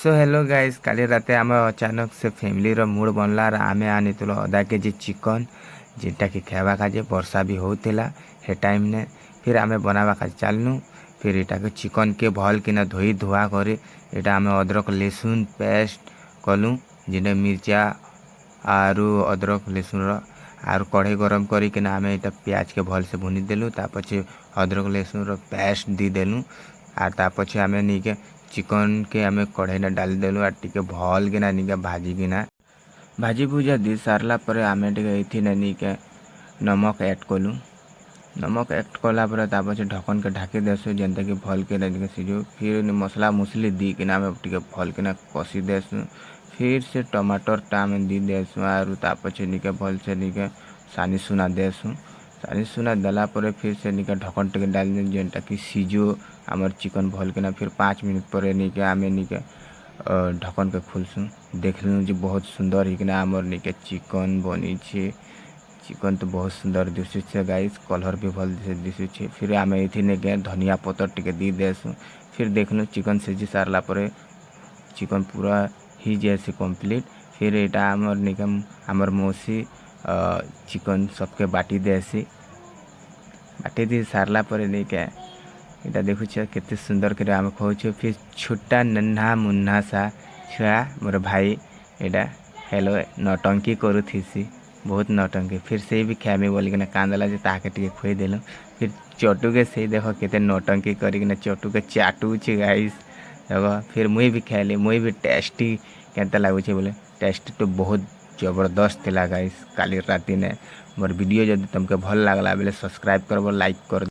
so hello guys काली राते आम अचानक से फैमिली रो मूड बनला आम आनी आधा केजी चिकन जेनटा कि खावा काजे वर्षा भी होता हे टाइम ने फिर आम बनावा का चलनु फिर इटा चिकन के भल किना धोई धुआ कर इटा आम अदरक लहसुन पेस्ट कलु जिने मिर्चा आरु अदरक लहसुन आर कढ़ई गरम करिकिना आम इटा प्याज के भल से भुनी देलु तापछे अदरक लहसुन रो पेस्ट दी देलु आर तापछे आम निके चिकन के आम कढ़ई ने डाल देलु आर टिके भल किना निके भाजी भुजा दी सारला पर आम टिके निके नमक ऐड कलु नमक ऐड कला पर तापछे ढक्कन के ढाकी देसु जेनता कि भल के सिझु फिर मसला मुसली दी किना आम टिके भल किना कसी देसु फिर से टमाटर टाम दी देसु आर तापछे निके भल से निके सानी सुना देसु सानी सुना देला पर फिर से निके ढक्कन टिके डाल दे जेनटा कि सिझो आमर चिकन भल किना फिर 5 मिनट पर निके आम निके ढक्कन के खोलसु देखलु जे बहुत सुंदर हिकना आमर निके चिकन बनी छे चिकन तो बहुत सुंदर दिशु छे गाइस कलर भी भल दिशु छे फिर आम एथि निके धनिया पत्तर टिके दी देसु फिर देखलु चिकन सिझी सारला पर चिकन पूरा ही जैसे कंप्लीट फिर एटा आमर निके आमर मौसी चिकन सबके बाटी देसी बाटी दी सारला पर निके इटा देखु केते सुंदर करे आम खाऊ फिर छोटा नन्हा मुन्ना सा छुआ मोर भाई एटा हेलो नौटंकी करूथीसी बहुत नौटंकी फिर से भी खाएमी बोलिकिना कांदला जे ताके टिके खुई देलु फिर चटू के से देखो केते नौटंकी करिकिना चटू के चाटू छे गाइस देखो फिर मुई भी खाइली मुई भी टेस्टी केते लागु छे बोले टेस्ट तो बहुत जबरदस्त थिला गाइस काली राती ने मोर वीडियो जदि तुमके भल लागला बेले सब्सक्राइब करबो लाइक कर